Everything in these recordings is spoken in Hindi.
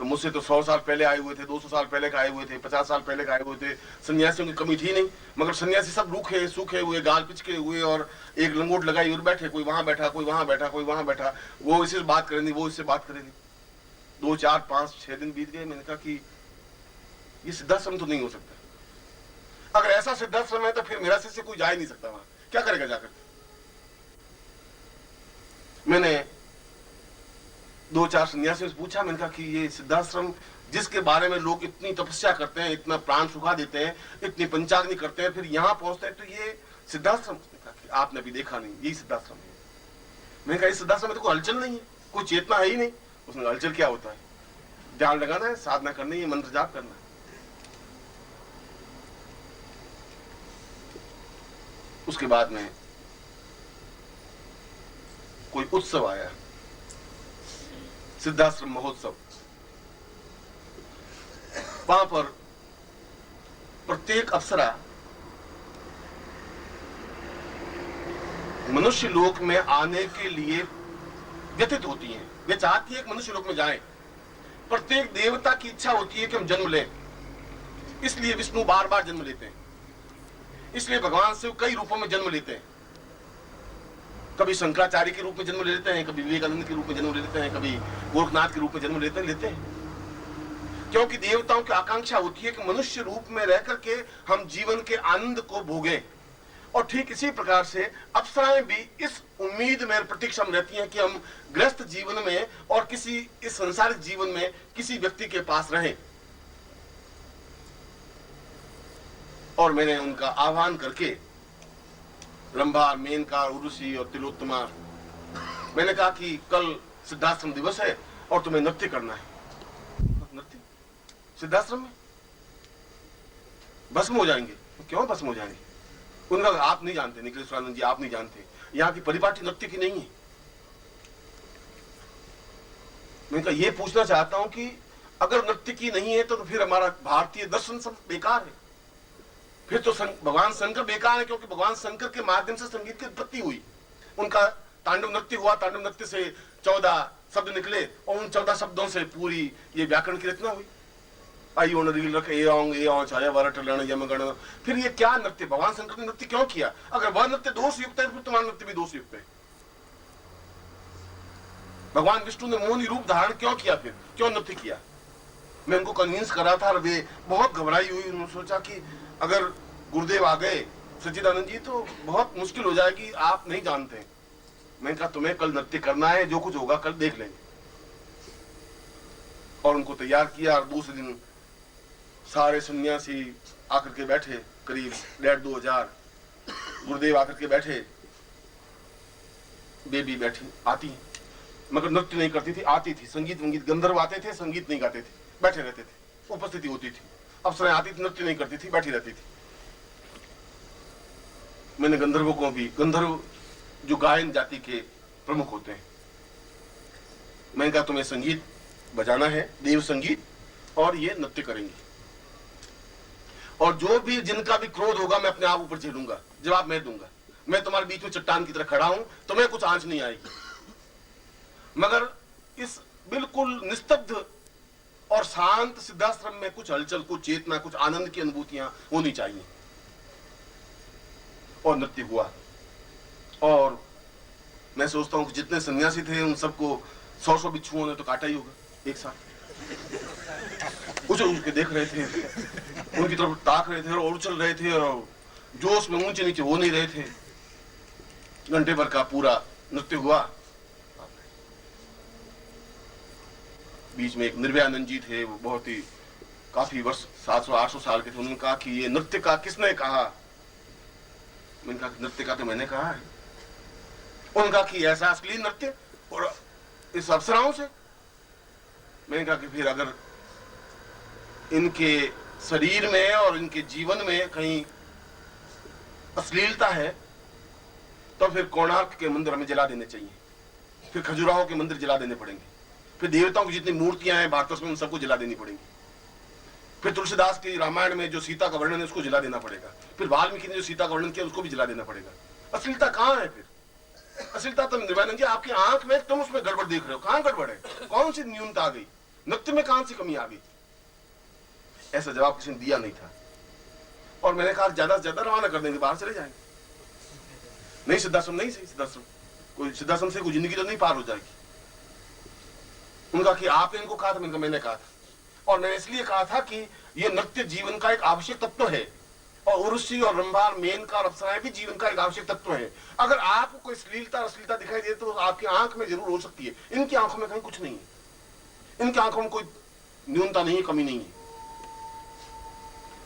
मुझसे तो 100 साल पहले आए हुए थे, 200 साल पहले का आए हुए थे, 50 साल पहले का आए हुए थे, सन्यासियों की कमी थी नहीं। मगर सन्यासी सब रूखे सूखे हुए, गाल पिचके हुए और एक लंगोट लगाई और बैठे, कोई वहां बैठा, कोई वहां बैठा, कोई वहां बैठा, वो इससे बात करे नहीं, वो इससे बात करे नहीं। 2, 4, 5, 6 दिन बीत गए। मैंने कहा कि ये सिद्धाश्रम तो नहीं हो सकता। अगर ऐसा सिद्धाश्रम है तो फिर मेरा शिष्य कोई जा ही नहीं सकता वहां, क्या करेगा जाकर। मैंने 2-4 सन्यासियों से पूछा, मैंने कहा कि ये सिद्धाश्रम जिसके बारे में लोग इतनी तपस्या करते हैं, इतना प्राण सुखा देते हैं, इतनी पंचाग्नि करते हैं, फिर यहां पहुंचते हैं, तो ये सिद्धाश्रम। उसने कहा कि आपने अभी देखा नहीं, यही सिद्धाश्रम है। मैंने कहा इस सिद्धाश्रम में तो कोई हलचल नहीं है, कोई चेतना है ही नहीं। उसने कहा हलचल क्या होता है, ध्यान लगाना है, साधना करनी है, मंत्र जाप करना है। उसके बाद में कोई उत्सव आया, सिद्धाश्रम महोत्सव। वहां पर प्रत्येक अप्सरा मनुष्य लोक में आने के लिए व्यथित होती हैं। वे चाहती है कि मनुष्य लोक में जाएं। प्रत्येक देवता की इच्छा होती है कि हम जन्म लें, इसलिए विष्णु बार बार जन्म लेते हैं, इसलिए भगवान शिव कई रूपों में जन्म लेते हैं। कभी शंकराचार्य के रूप में जन्म ले लेते हैं, कभी विवेकानंद के रूप में जन्म ले लेते हैं, कभी गोरखनाथ के रूप में जन्म लेते हैं। क्योंकि देवताओं की आकांक्षा होती है कि मनुष्य रूप में रह करके हम जीवन के आनंद को भोगें। और ठीक इसी प्रकार से अप्सराएं भी इस उम्मीद में प्रतीक्षा में रहती हैं कि हम गृहस्थ जीवन में और किसी इस संसारिक जीवन में किसी व्यक्ति के पास रहें। और मैंने उनका आह्वान करके रंभा, मेनका, उर्वशी और तिलोत्तमा, मैंने कहा कि कल सिद्धाश्रम दिवस है और तुम्हें नृत्य करना है। नृत्य सिद्धाश्रम में भस्म हो जाएंगे। क्यों भस्म हो जाएंगे? उनका आप नहीं जानते, निखिलेश्वरानंद जी, आप नहीं जानते, यहाँ की परिपाटी नृत्य की नहीं है। मैंने कहा ये पूछना चाहता हूं कि अगर नृत्य की नहीं है तो फिर हमारा भारतीय दर्शन सब बेकार है, फिर तो भगवान शंकर बेकार है, क्योंकि भगवान शंकर के माध्यम से संगीत की उत्पत्ति हुई। उनका तांडव नृत्य हुआ, तांडव नृत्य से 14 शब्द निकले और उन 14 शब्दों से पूरी ये व्याकरण की रचना हुई। आयोन रील रख छाया वरट लण यमगण। फिर ये क्या नृत्य, भगवान शंकर ने नृत्य क्यों किया? अगर वह नृत्य दोष युक्त है, फिर तुम्हारा नृत्य भी दोष युक्त है। भगवान विष्णु ने मोहनी रूप धारण क्यों किया, फिर क्यों नृत्य किया? मैं उनको कन्विंस कर रहा था और वे बहुत घबराई हुई। उन्होंने सोचा कि अगर गुरुदेव आ गए सच्चिदानंद जी तो बहुत मुश्किल हो जाएगी, आप नहीं जानते। मैंने कहा तुम्हें कल नृत्य करना है, जो कुछ होगा कल देख लेंगे। और उनको तैयार किया और दूसरे दिन सारे सन्यासी आकर के बैठे, करीब 1500 गुरुदेव आकर के बैठे। बेबी बैठी, आती मगर नृत्य नहीं करती थी, आती थी। संगीत वंगीत, गंधर्व आते थे, संगीत नहीं गाते थे, बैठे रहते थे, उपस्थिति होती थी। अप्सराएं आती थी, नृत्य नहीं करती थी, बैठी रहती थी। मैंने गंधर्वों को भी, गंधर्व जो गायन जाति के प्रमुख होते हैं, मैंने कहा तुम्हें संगीत बजाना है, देव संगीत, और ये नृत्य करेंगे। और जो भी जिनका भी क्रोध होगा मैं अपने आप ऊपर झेलूंगा, जवाब मैं दूंगा। मैं तुम्हारे बीच में चट्टान की तरह खड़ा हूं, तुम्हें कुछ आंच नहीं आएगी। मगर इस बिल्कुल निस्तब्ध और शांत सिद्धाश्रम में कुछ हलचल, कुछ चेतना, कुछ आनंद की अनुभूतियां होनी चाहिए। और नृत्य हुआ। और मैं सोचता हूं कि जितने सन्यासी थे उन सबको 100 बिच्छुओं ने तो काटा ही होगा एक साथ। उछल के देख रहे थे, उनकी तरफ ताक रहे थे और उछल रहे थे और जोश में ऊंचे नीचे हो नहीं रहे थे। घंटे भर का पूरा नृत्य हुआ। बीच में एक निर्भयानंद जी थे, वो बहुत ही काफी वर्ष 700-800 साल के थे। उन्होंने कहा कि ये नृत्य का किसने कहा? मैंने कहा नृत्य का तो मैंने कहा है। उन्होंने कहा कि ऐसा असली नृत्य और इस अप्सराओं से? मैंने कहा कि फिर अगर इनके शरीर में और इनके जीवन में कहीं अश्लीलता है तो फिर कोणार्क के मंदिर हमें जला देने चाहिए, फिर खजुराहो के मंदिर जला देने पड़ेंगे, फिर देवताओं की जितनी मूर्तियां हैं भारत में उन सबको जला देनी पड़ेगी, फिर तुलसीदास की रामायण में जो सीता का वर्णन है उसको जला देना पड़ेगा, फिर वाल्मीकि ने जो सीता का वर्णन किया उसको भी जला देना पड़ेगा। अश्लीलता कहाँ है फिर? अश्लीलता तो निर्भयानंद जी आपकी आंख में, तुम उसमें गड़बड़ देख रहे हो। कहाँ गड़बड़ है? कौन सी न्यूनता आ गई? नृत्य में कहां से कमी आ गई? ऐसा जवाब किसी ने दिया नहीं था। और मैंने कहा ज्यादा से ज्यादा रवाना कर देंगे, बाहर चले जाएंगे। नहीं सिद्धाश्रम, नहीं सही सिद्धाश्रम, कोई सिद्धाश्रम से कोई जिंदगी तो नहीं पार हो जाएगी। उनका कि आपने इनको कहा था, मैंने कहा था। और मैंने इसलिए कहा था कि यह नृत्य जीवन का एक आवश्यक तत्व है, और उर्वशी और रंभा, मेनका और अप्सराएं भी जीवन का एक आवश्यक तत्व है। अगर आपको कोई श्लीलता अश्लीलता दिखाई दे तो आपकी आंख में जरूर हो सकती है, इनकी आंखों में कहीं कुछ नहीं है। इनकी आंखों में कोई न्यूनता नहीं है, कमी नहीं है।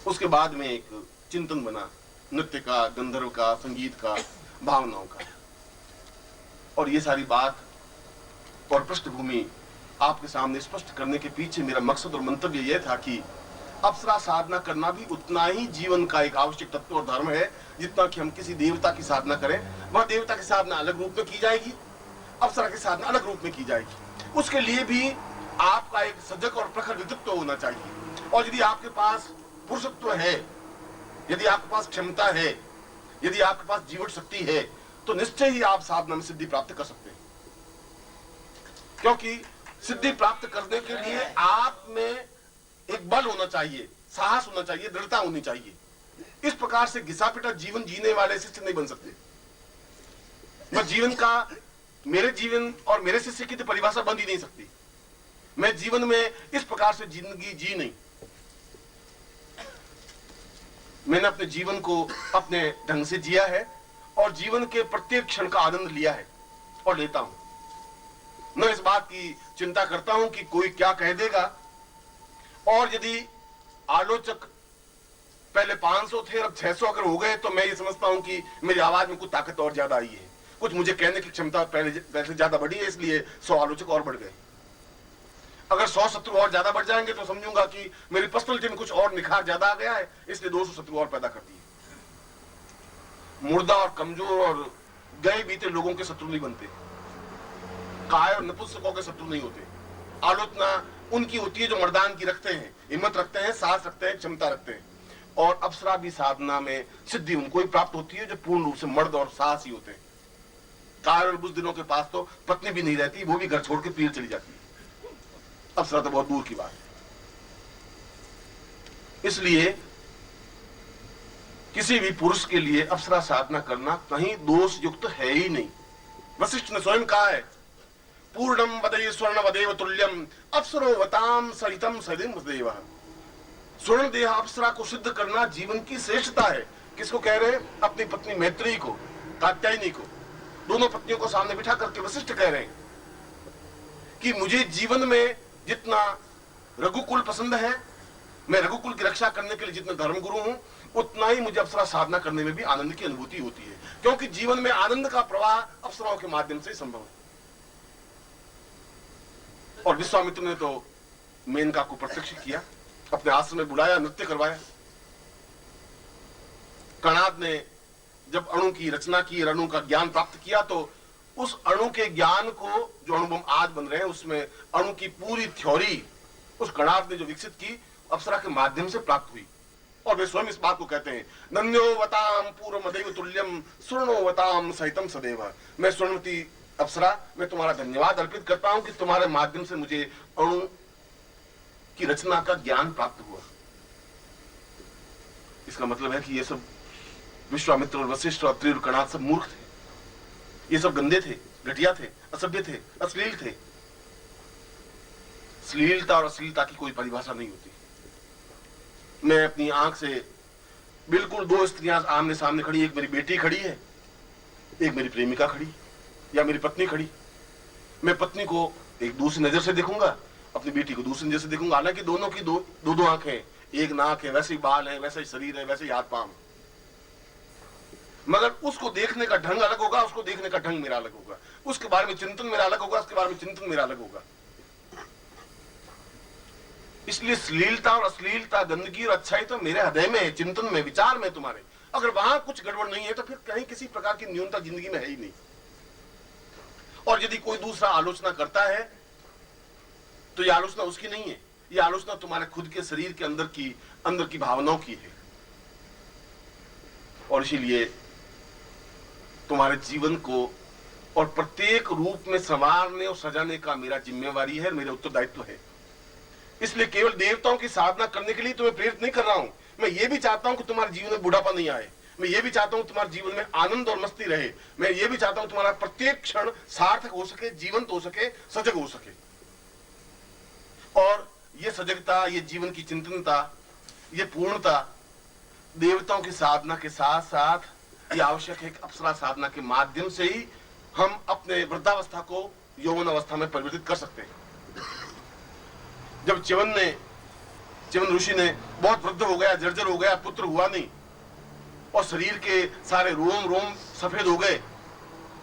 उसके बाद में एक चिंतन बना नृत्य का, गंधर्व का, संगीत का, भावनाओं का। और ये सारी बात और पृष्ठभूमि आपके सामने स्पष्ट करने के पीछे मेरा मकसद और मंतव्य यह था कि अप्सरा साधना करना भी उतना ही जीवन का एक आवश्यक तत्व और धर्म है जितना कि हम किसी देवता की साधना करें। वह देवता की साधना अलग रूप में की जाएगी, अप्सरा की साधना अलग रूप में की जाएगी। उसके लिए भी आपका एक सजग और प्रखर व्यक्तित्व होना चाहिए। और यदि आपके पास पुरुषत्व है, यदि आपके पास क्षमता है, यदि आपके पास जीवन शक्ति है, तो निश्चय ही आप साधना में सिद्धि प्राप्त कर सकते हैं। क्योंकि सिद्धि प्राप्त करने के लिए आप में एक बल होना चाहिए, साहस होना चाहिए, दृढ़ता होनी चाहिए। इस प्रकार से घिसा पिटा जीवन जीने वाले शिष्य नहीं बन सकते। मैं जीवन का, मेरे जीवन और मेरे शिष्य की तो परिभाषा बन ही नहीं सकती। मैं जीवन में इस प्रकार से जिंदगी जी नहीं। मैंने अपने जीवन को अपने ढंग से जिया है और जीवन के प्रत्येक क्षण का आनंद लिया है और लेता हूं। मैं इस बात की चिंता करता हूं कि कोई क्या कह देगा। और यदि आलोचक पहले 500 थे, अब 600 अगर हो गए, तो मैं ये समझता हूं कि मेरी आवाज में कुछ ताकत और ज्यादा आई है, कुछ मुझे कहने की क्षमता पहले ज्यादा बढ़ी है, इसलिए 100 आलोचक और बढ़ गए। अगर 100 शत्रु और ज्यादा बढ़ जाएंगे तो समझूंगा कि मेरी पर्सनैलिटी में कुछ और निखार ज्यादा आ गया है, इसलिए 200 शत्रु और पैदा कर दिए। मुर्दा और कमजोर और गए बीते लोगों के शत्रु नहीं बनते, काय और नपुंसकों के शत्रु नहीं होते। आलोचना उनकी होती है जो मर्दान की रखते हैं, हिम्मत रखते हैं, साहस रखते हैं, क्षमता रखते हैं। और अप्सरा भी साधना में सिद्धि उनको ही प्राप्त होती है जो पूर्ण रूप से मर्द और साहसी होते हैं। काय और बुज़दिलों के पास तो पत्नी भी नहीं रहती, वो भी घर छोड़ के पीर चली जाती है। अप्सरा तो बहुत दूर की बात है। इसलिए किसी भी पुरुष के लिए अप्सरा साधना करना कहीं दोष युक्त है ही नहीं। वशिष्ठ ने स्वयं कहा है, पूर्णम वदे स्वर्ण वदेव तुल्यम अप्सरो वताम सहितम सदिम वदेव। स्वर्ण देह अप्सरा को सिद्ध करना जीवन की श्रेष्ठता है। किसको कह रहे हैं? अपनी पत्नी मैत्री को, कात्यायनी को, दोनों पत्नियों को सामने बिठा करके वशिष्ठ कह रहे हैं कि मुझे जीवन में जितना रघुकुल पसंद है, मैं रघुकुल की रक्षा करने के लिए जितना धर्मगुरु हूं, उतना ही मुझे अप्सरा साधना करने में भी आनंद की अनुभूति होती है। क्योंकि जीवन में आनंद का प्रवाह अप्सराओं के माध्यम से संभव है। और विश्वामित्र ने तो मेनका को प्रत्यक्ष किया, अपने आश्रम में बुलाया, नृत्य करवाया। कणाद ने जब अणु की रचना की, अणु का ज्ञान प्राप्त किया, तो उस अणु के ज्ञान को, जो अणुबम आज बन रहे हैं, उसमें अणु की पूरी थ्योरी उस कणाद ने जो विकसित की, अप्सरा के माध्यम से प्राप्त हुई। और वे स्वयं इस बात को कहते हैं, नन्योवताम पूर्वमदेव तुल्यम स्वर्णोवताम सहितम सदैव। मैं स्वर्णवती अप्सरा, मैं तुम्हारा धन्यवाद अर्पित करता हूं कि तुम्हारे माध्यम से मुझे अणु की रचना का ज्ञान प्राप्त हुआ। इसका मतलब है कि ये सब विश्वामित्र और वशिष्ठ और अत्रि और कणाद सब मूर्ख थे, ये सब गंदे थे, घटिया थे, असभ्य थे, अश्लील थे। श्लीलता और अश्लीलता की कोई परिभाषा नहीं होती। मैं अपनी आंख से बिल्कुल 2 स्त्रियां आमने सामने खड़ी, एक मेरी बेटी खड़ी है, एक मेरी प्रेमिका खड़ी या मेरी पत्नी खड़ी। मैं पत्नी को एक दूसरी नजर से देखूंगा, अपनी बेटी को दूसरी नजर से देखूंगा। हालांकि दोनों की दो आंखें, एक नाक है, वैसे ही बाल है, वैसे ही शरीर है, वैसे ही हाथ पांव, मगर उसको देखने का ढंग अलग होगा, उसको देखने का ढंग मेरा अलग होगा, उसके बारे में चिंतन मेरा अलग होगा, उसके बारे में चिंतन मेरा अलग होगा। इसलिए श्लीलता और अश्लीलता, गंदगी और अच्छाई तो मेरे हृदय में है, चिंतन में, विचार में तुम्हारे। अगर वहां कुछ गड़बड़ नहीं है तो फिर कहीं किसी प्रकार की न्यूनता जिंदगी में है ही नहीं। और यदि कोई दूसरा आलोचना करता है तो यह आलोचना उसकी नहीं है, यह आलोचना तुम्हारे खुद के शरीर के अंदर की भावनाओं की है। और इसीलिए तुम्हारे जीवन को और प्रत्येक रूप में संवारने और सजाने का मेरा जिम्मेवारी है, मेरा उत्तरदायित्व है। इसलिए केवल देवताओं की साधना करने के लिए तुम्हें प्रेरित नहीं कर रहा हूं, मैं ये भी चाहता हूं कि तुम्हारे जीवन में बुढ़ापा नहीं आए, मैं ये भी चाहता हूं तुम्हारे जीवन में आनंद और मस्ती रहे, मैं ये भी चाहता हूं तुम्हारा प्रत्येक क्षण सार्थक हो सके, जीवंत हो सके, सजग हो सके। और ये सजगता, ये जीवन की चिंतनता, ये पूर्णता देवताओं की साधना के साथ साथ ये आवश्यक है कि अप्सरा साधना के माध्यम से ही हम अपने वृद्धावस्था को यौवन अवस्था में परिवर्तित कर सकते हैं। जब च्यवन ऋषि ने बहुत वृद्ध हो गया, जर्जर हो गया, पुत्र हुआ नहीं और शरीर के सारे रोम सफेद हो गए,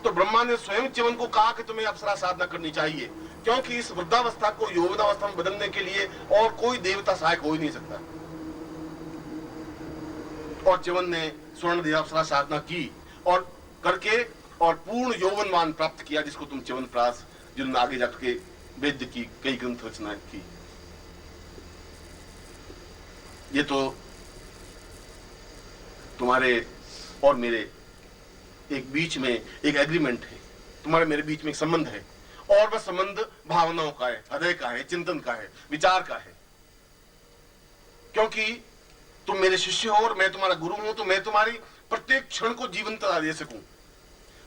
तो ब्रह्मा ने स्वयं च्यवन को कहा कि तुम्हें अप्सरा साधना करनी चाहिए, क्योंकि इस वृद्धावस्था को यौवनावस्था में बदलने के लिए और कोई देवता सहायक हो ही नहीं सकता। और च्यवन ने स्वर्ण देव अप्सरा साधना की और करके और पूर्ण यौवनवान प्राप्त किया, जिसको तुम च्यवन प्रास, जिन्होंने आगे जाकर वेद की कई ग्रंथ रचना की। ये तो तुम्हारे और मेरे एक बीच में एक एग्रीमेंट है, तुम्हारे मेरे बीच में एक संबंध है, और वह संबंध भावनाओं का है, हृदय का है, चिंतन का है, विचार का है। क्योंकि तुम मेरे शिष्य हो और मैं तुम्हारा गुरु हूं, तो मैं तुम्हारी प्रत्येक क्षण को जीवंतता दे सकूं,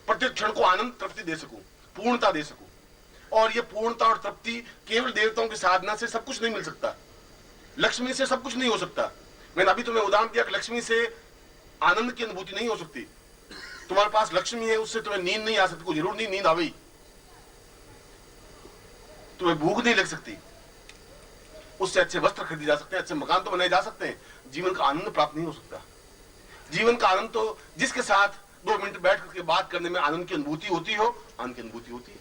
प्रत्येक क्षण को आनंद, तृप्ति दे सकूं, पूर्णता दे सकूं। और ये पूर्णता और तृप्ति केवल देवताओं की साधना से सब कुछ नहीं मिल सकता, लक्ष्मी से सब कुछ नहीं हो सकता। मैंने अभी तुम्हें उदाहरण दिया कि लक्ष्मी से आनंद की अनुभूति नहीं हो सकती। तुम्हारे पास लक्ष्मी है, उससे तुम्हें नींद नहीं आ सकती, कोई जरूर नहीं नींद आवी, तुम्हें भूख नहीं लग सकती, उससे अच्छे वस्त्र खरीदे जा सकते हैं, अच्छे मकान तो बनाए जा सकते हैं, जीवन का आनंद प्राप्त नहीं हो सकता। जीवन का आनंद तो जिसके साथ 2 मिनट बैठ करके बात करने में आनंद की अनुभूति होती हो, आनंद की अनुभूति होती है।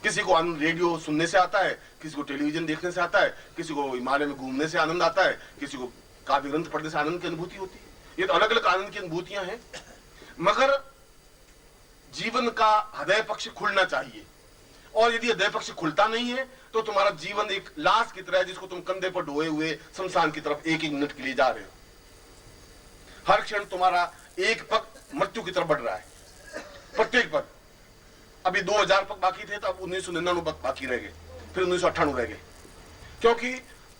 किसी को आनंद रेडियो सुनने से आता है, किसी को टेलीविजन देखने से आता है, किसी को हिमालय में घूमने से आनंद आता है, किसी को काव्य ग्रंथ पढ़ने से आनंद की अनुभूति होती है। ये तो अलग अलग आनंद की अनुभूतियां हैं, मगर जीवन का हृदय पक्ष खुलना चाहिए। और यदि हृदय पक्ष खुलता नहीं है तो तुम्हारा जीवन एक लाश की तरह है, जिसको तुम कंधे पर ढोए हुए शमशान की तरफ एक मिनट के लिए जा रहे हो। हर क्षण तुम्हारा एक पग मृत्यु की तरफ बढ़ रहा है, प्रत्येक पग। अभी 2000 पग बाकी थे, तो अब 1999 पग बाकी रह गए, फिर 1998 रह गए, क्योंकि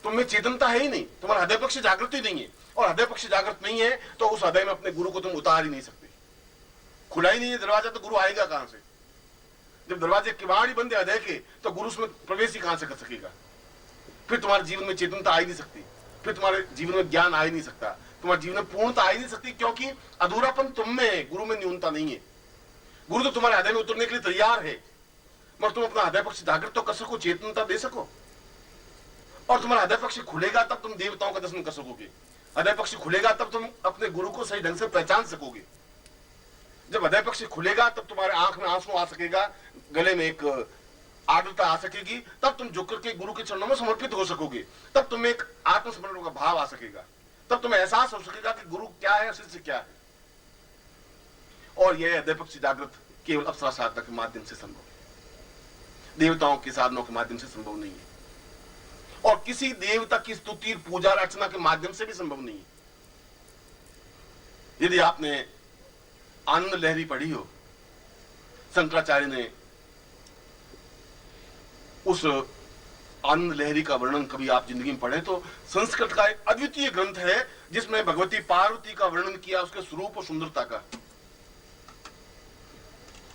तुम्हें चेतनता है ही नहीं, तुम्हारा हृदय पक्ष जागृत ही नहीं है। और हृदय पक्ष जागृत नहीं है तो उस हृदय में अपने गुरु को तुम उतार ही नहीं सकते। खुला ही नहीं है दरवाजा, तो गुरु आएगा कहां से? जब दरवाजे किवाड़ बंद है हृदय के, तो गुरु उसमें प्रवेश ही कहां से कर सकेगा? फिर तुम्हारे जीवन में चेतनता आ ही नहीं सकती, फिर तुम्हारे जीवन में ज्ञान आ ही नहीं सकता, तुम्हारे जीवन में पूर्णता आ ही नहीं सकती, क्योंकि अधूरापन तुम में है, गुरु में न्यूनता नहीं है। गुरु तो तुम्हारे हृदय में उतरने के लिए तैयार है, मगर तुम अपना हृदय पक्ष जागृत तो कर सको, चेतनता दे सको। और तुम्हारा हृदय पक्ष खुलेगा तब तुम देवताओं का दर्शन कर सकोगे, हृदय पक्ष खुलेगा तब तुम अपने गुरु को सही ढंग से पहचान सकोगे। जब हृदय पक्ष खुलेगा तब तुम्हारे आंख में आंसू आ सकेगा, गले में एक आर्द्रता आ सकेगी, तब तुम झुक करके गुरु के चरणों में समर्पित हो सकोगे, तब तुम्हें एक आत्मसमर्पण का भाव आ सकेगा, तब तुम्हें एहसास हो सकेगा कि गुरु क्या है, शिष्य क्या है। और यह हृदय पक्ष जागृत केवल अप्सरा साधना के माध्यम से संभव है, देवताओं की साधनों के माध्यम से संभव नहीं है, और किसी देवता की स्तुति, पूजा अर्चना के माध्यम से भी संभव नहीं है। यदि आपने आनंद लहरी पढ़ी हो, शंकराचार्य ने उस आनंद लहरी का वर्णन कभी आप जिंदगी में पढ़े तो संस्कृत का एक अद्वितीय ग्रंथ है जिसमें भगवती पार्वती का वर्णन किया, उसके स्वरूप और सुंदरता का,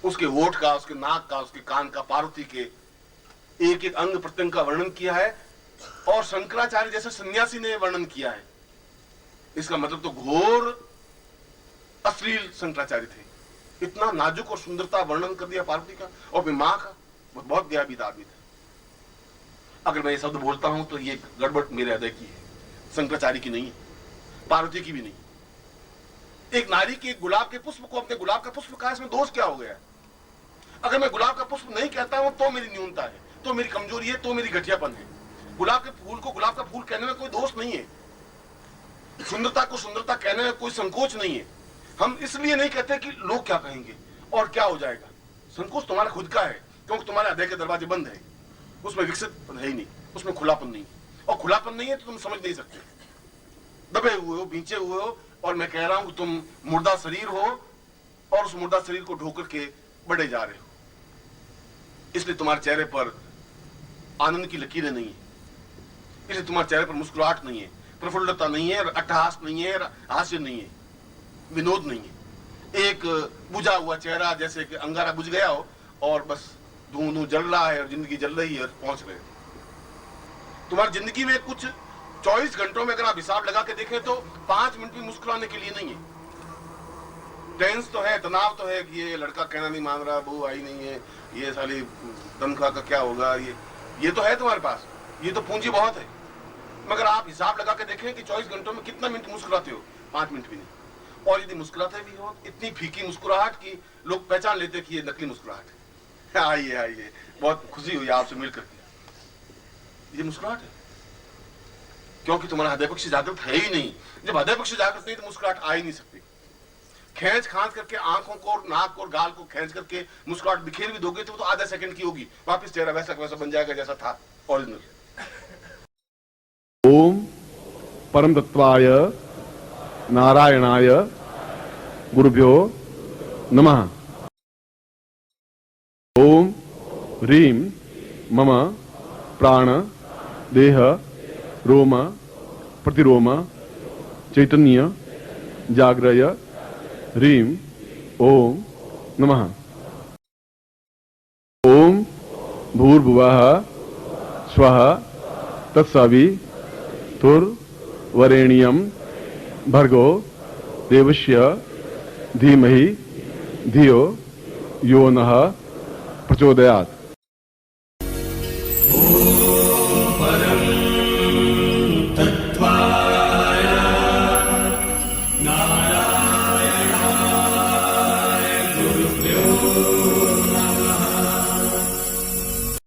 उसके होठ का, उसके नाक का, उसके कान का, पार्वती के एक एक अंग प्रत्यंग का वर्णन किया है। और शंकराचार्य जैसे सन्यासी ने वर्णन किया है, इसका मतलब तो घोर अश्लील शंकराचार्य थे। इतना नाजुक और सुंदरता वर्णन कर दिया पार्वती का, और फिर मां का, बहुत गयाबीत आदमी था। अगर मैं ये शब्द बोलता हूं तो ये गड़बड़ मेरे हृदय की है, शंकराचार्य की नहीं, पार्वती की भी नहीं। एक नारी के गुलाब के पुष्प को अपने गुलाब का पुष्प कहा, इसमें दोष क्या हो गया? अगर मैं गुलाब का पुष्प नहीं कहता हूं तो मेरी न्यूनता है, तो मेरी कमजोरी है, तो मेरी घटियापन है। गुलाब के फूल को गुलाब का फूल कहने में कोई दोष नहीं है, सुंदरता को सुंदरता कहने में कोई संकोच नहीं है। हम इसलिए नहीं कहते कि लोग क्या कहेंगे और क्या हो जाएगा। संकोच तुम्हारा खुद का है, क्योंकि तुम्हारे हृदय के दरवाजे बंद है, उसमें विकसित है ही नहीं, उसमें खुलापन नहीं, और खुलापन नहीं है तो तुम समझ नहीं सकते। दबे हुए हो, बींचे हुए हो, और मैं कह रहा हूं कि तुम मुर्दा शरीर हो और उस मुर्दा शरीर को ढोकर के बढ़े जा रहे हो। इसलिए तुम्हारे चेहरे पर आनंद की लकीरें नहीं है, इसलिए तुम्हारे चेहरे पर मुस्कुराहट नहीं है, प्रफुल्लता नहीं है, अट्टहास नहीं है, हास्य नहीं है, विनोद नहीं है। एक बुझा हुआ चेहरा, जैसे कि अंगारा बुझ गया हो और बस धुआं जल रहा है और जिंदगी जल रही है और पहुंच रहे। तुम्हारी जिंदगी में कुछ 24 घंटों में अगर आप हिसाब लगा के देखें तो 5 मिनट भी मुस्कुराने के लिए नहीं है। टेंस तो है, तनाव तो है कि ये लड़का कहना नहीं मान रहा, बहू आई नहीं है, ये साली तनख्वाह का क्या होगा, ये तो है तुम्हारे पास, ये तो पूंजी बहुत है। मगर आप हिसाब लगा के देखें कि 24 घंटों में कितना मिनट मुस्कुराते हो? 5 मिनट भी नहीं। और यदि मुस्कुराते भी हो, इतनी फीकी मुस्कुराहट की लोग पहचान लेते कि ये नकली मुस्कुराहट है। आइए आइए, बहुत खुशी हुई आपसे मिलकर के। ये मुस्कुराहट है क्योंकि तुम्हारा हृदय पक्ष जागृत है ही नहीं। जब हृदय पक्ष जागृत नहीं तो मुस्कुराहट आ ही नहीं सकती। खींच खांच करके आंखों को, नाक और गाल को खींच करके मुस्कुराहट बिखेर भी दोगे तो वो तो आधा सेकंड की होगी, वापस चेहरा वैसा वैसा बन जाएगा जैसा था ओरिजिनल। ओम परम तत्वाय नारायणाय गुरुभ्यो नमः। ओम ह्रीं मम प्राण देह रोम प्रतिरोम चैतन्य जाग्रय ह्रीं ओम नमः। ओम भूर्भुवः स्वः तत्सवितुर्वरेण्यं भर्गो देवस्य धीमहि धियो यो नः प्रचोदयात्।